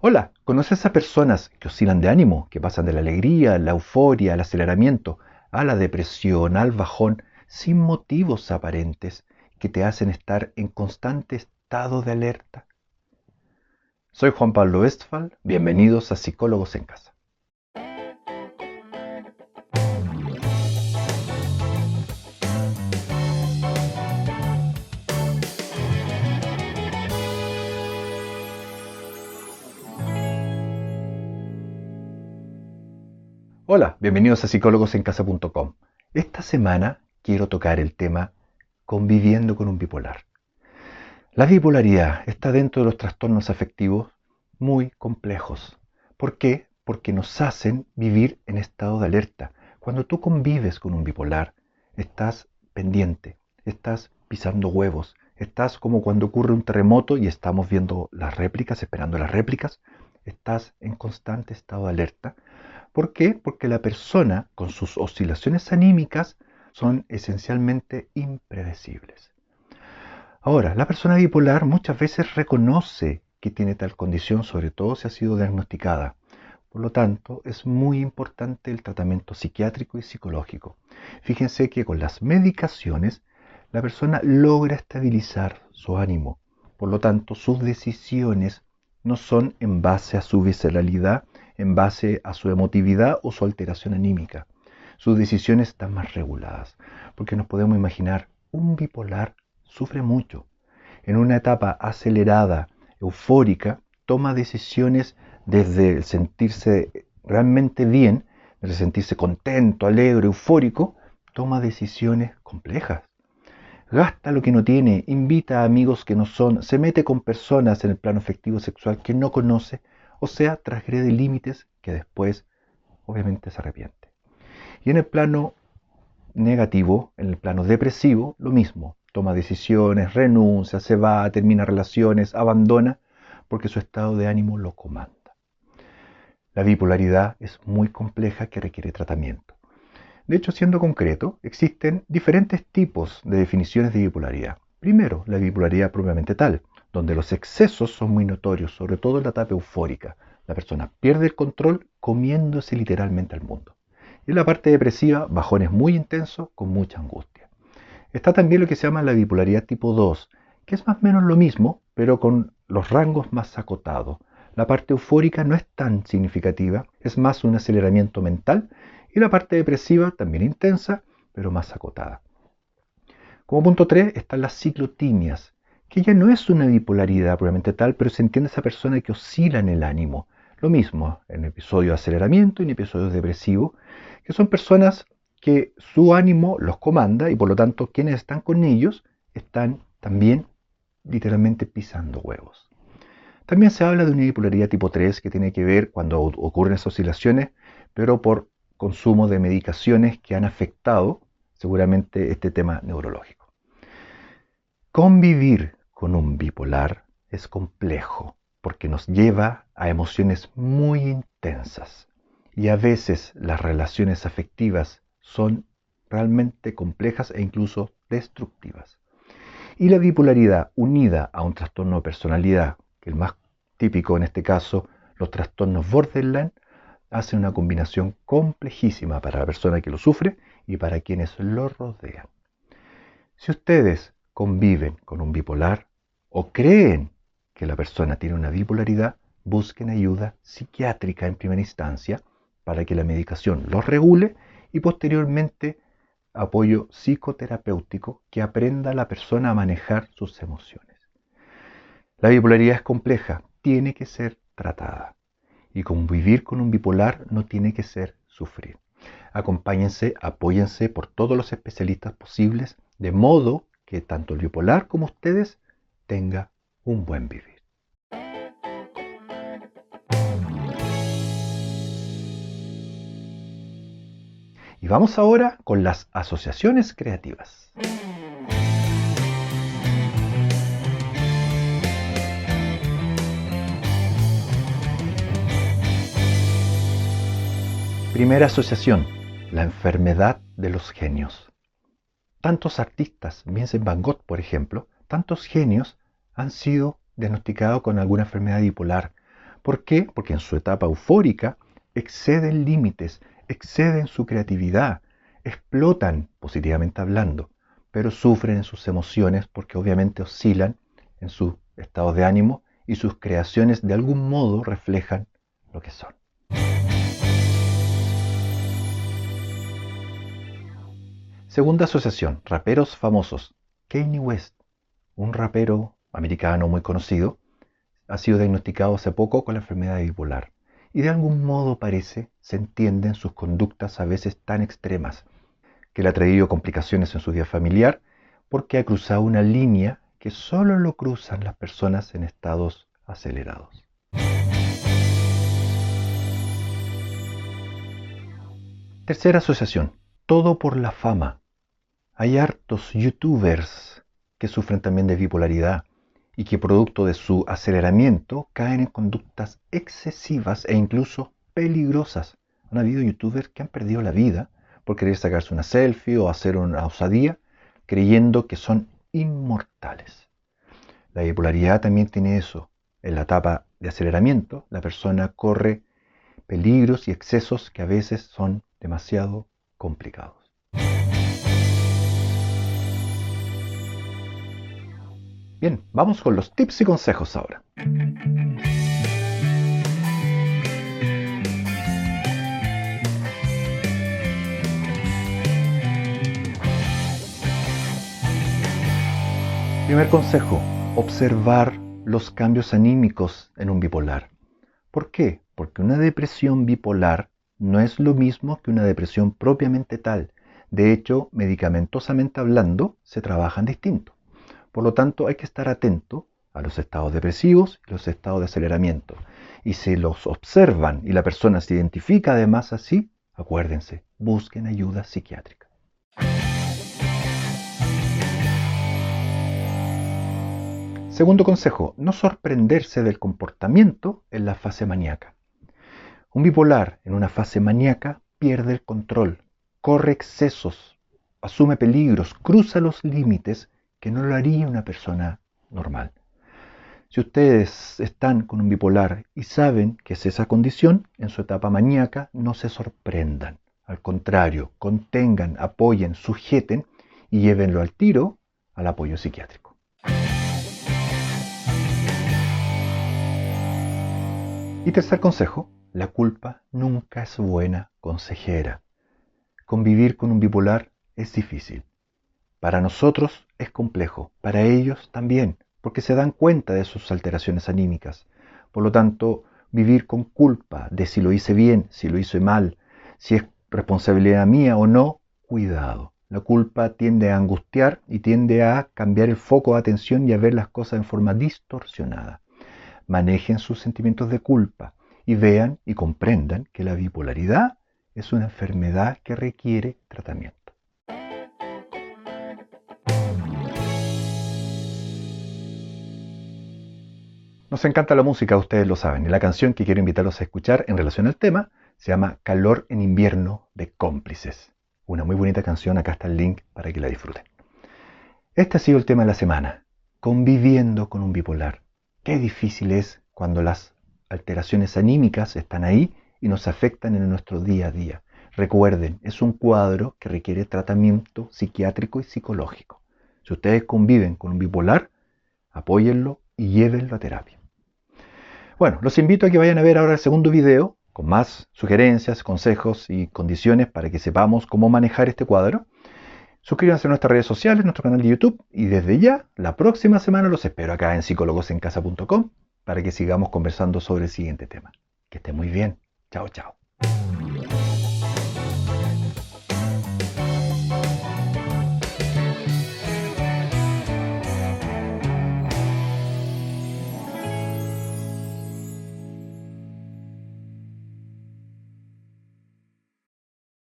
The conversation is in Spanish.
Hola, ¿conoces a personas que oscilan de ánimo, que pasan de la alegría, la euforia, al aceleramiento, a la depresión, al bajón, sin motivos aparentes, que te hacen estar en constante estado de alerta? Soy Juan Pablo Westphal, bienvenidos a Psicólogos en Casa. Hola, bienvenidos a psicólogosencasa.com. Esta semana quiero tocar el tema conviviendo con un bipolar. La bipolaridad está dentro de los trastornos afectivos muy complejos. ¿Por qué? Porque nos hacen vivir en estado de alerta. Cuando tú convives con un bipolar, estás pendiente, estás pisando huevos, estás como cuando ocurre un terremoto y estamos viendo las réplicas, esperando las réplicas, estás en constante estado de alerta. ¿Por qué? Porque la persona con sus oscilaciones anímicas son esencialmente impredecibles. Ahora, la persona bipolar muchas veces reconoce que tiene tal condición, sobre todo si ha sido diagnosticada. Por lo tanto, es muy importante el tratamiento psiquiátrico y psicológico. Fíjense que con las medicaciones la persona logra estabilizar su ánimo. Por lo tanto, sus decisiones no son en base a su visceralidad, en base a su emotividad o su alteración anímica. Sus decisiones están más reguladas, porque nos podemos imaginar un bipolar sufre mucho. En una etapa acelerada, eufórica, toma decisiones desde el sentirse realmente bien, desde sentirse contento, alegre, eufórico, toma decisiones complejas. Gasta lo que no tiene, invita a amigos que no son, se mete con personas en el plano afectivo sexual que no conoce, o sea, transgrede límites que después obviamente se arrepiente. Y en el plano negativo, en el plano depresivo, lo mismo. Toma decisiones, renuncia, se va, termina relaciones, abandona, porque su estado de ánimo lo comanda. La bipolaridad es muy compleja que requiere tratamiento. De hecho, siendo concreto, existen diferentes tipos de definiciones de bipolaridad. Primero, la bipolaridad propiamente tal, donde los excesos son muy notorios, sobre todo en la etapa eufórica. La persona pierde el control comiéndose literalmente al mundo. Y en la parte depresiva, bajones muy intensos con mucha angustia. Está también lo que se llama la bipolaridad tipo 2, que es más o menos lo mismo, pero con los rangos más acotados. La parte eufórica no es tan significativa, es más un aceleramiento mental, y la parte depresiva también intensa, pero más acotada. Como punto 3 están las ciclotimias, que ya no es una bipolaridad probablemente tal, pero se entiende esa persona que oscila en el ánimo. Lo mismo en episodios de aceleramiento y en episodios depresivos, que son personas que su ánimo los comanda y por lo tanto quienes están con ellos están también literalmente pisando huevos. También se habla de una bipolaridad tipo 3 que tiene que ver cuando ocurren esas oscilaciones, pero por consumo de medicaciones que han afectado seguramente este tema neurológico. Convivir con un bipolar es complejo porque nos lleva a emociones muy intensas y a veces las relaciones afectivas son realmente complejas e incluso destructivas. Y la bipolaridad unida a un trastorno de personalidad, que el más típico en este caso, los trastornos borderline, hace una combinación complejísima para la persona que lo sufre y para quienes lo rodean. Si ustedes conviven con un bipolar o creen que la persona tiene una bipolaridad, busquen ayuda psiquiátrica en primera instancia para que la medicación los regule y posteriormente apoyo psicoterapéutico que aprenda a la persona a manejar sus emociones. La bipolaridad es compleja, tiene que ser tratada. Y convivir con un bipolar no tiene que ser sufrir. Acompáñense, apóyense por todos los especialistas posibles, de modo que tanto el bipolar como ustedes tengan un buen vivir. Y vamos ahora con las asociaciones creativas. Primera asociación, la enfermedad de los genios. Tantos artistas, Vincent Van Gogh por ejemplo, tantos genios han sido diagnosticados con alguna enfermedad bipolar, ¿Por qué? Porque en su etapa eufórica exceden límites, exceden su creatividad, explotan positivamente hablando, pero sufren en sus emociones porque obviamente oscilan en sus estados de ánimo y sus creaciones de algún modo reflejan lo que son. Segunda asociación, raperos famosos. Kanye West, un rapero americano muy conocido, ha sido diagnosticado hace poco con la enfermedad bipolar y de algún modo parece, se entienden sus conductas a veces tan extremas que le ha traído complicaciones en su vida familiar porque ha cruzado una línea que solo lo cruzan las personas en estados acelerados. Tercera asociación, todo por la fama. Hay hartos youtubers que sufren también de bipolaridad y que producto de su aceleramiento caen en conductas excesivas e incluso peligrosas. Han habido youtubers que han perdido la vida por querer sacarse una selfie o hacer una osadía creyendo que son inmortales. La bipolaridad también tiene eso. En la etapa de aceleramiento, la persona corre peligros y excesos que a veces son demasiado complicados. Bien, vamos con los tips y consejos ahora. Primer consejo, observar los cambios anímicos en un bipolar. ¿Por qué? Porque una depresión bipolar no es lo mismo que una depresión propiamente tal. De hecho, medicamentosamente hablando, se trabajan distinto. Por lo tanto, hay que estar atento a los estados depresivos y los estados de aceleramiento. Y si los observan y la persona se identifica además así, acuérdense, busquen ayuda psiquiátrica. Segundo consejo, no sorprenderse del comportamiento en la fase maníaca. Un bipolar en una fase maníaca pierde el control, corre excesos, asume peligros, cruza los límites que no lo haría una persona normal. Si ustedes están con un bipolar y saben que es esa condición, en su etapa maníaca, no se sorprendan. Al contrario, contengan, apoyen, sujeten y llévenlo al tiro al apoyo psiquiátrico. Y tercer consejo, la culpa nunca es buena consejera. Convivir con un bipolar es difícil. Para nosotros es complejo, para ellos también, porque se dan cuenta de sus alteraciones anímicas. Por lo tanto, vivir con culpa de si lo hice bien, si lo hice mal, si es responsabilidad mía o no, cuidado. La culpa tiende a angustiar y tiende a cambiar el foco de atención y a ver las cosas en forma distorsionada. Manejen sus sentimientos de culpa y vean y comprendan que la bipolaridad es una enfermedad que requiere tratamiento. Nos encanta la música, ustedes lo saben, y la canción que quiero invitarlos a escuchar en relación al tema se llama Calor en invierno de Cómplices. Una muy bonita canción, acá está el link para que la disfruten. Este ha sido el tema de la semana, conviviendo con un bipolar. Qué difícil es cuando las alteraciones anímicas están ahí y nos afectan en nuestro día a día. Recuerden, es un cuadro que requiere tratamiento psiquiátrico y psicológico. Si ustedes conviven con un bipolar, apóyenlo y llévenlo a terapia. Bueno, los invito a que vayan a ver ahora el segundo video con más sugerencias, consejos y condiciones para que sepamos cómo manejar este cuadro. Suscríbanse a nuestras redes sociales, nuestro canal de YouTube y desde ya, la próxima semana los espero acá en psicólogosencasa.com para que sigamos conversando sobre el siguiente tema. Que estén muy bien. Chao, chao.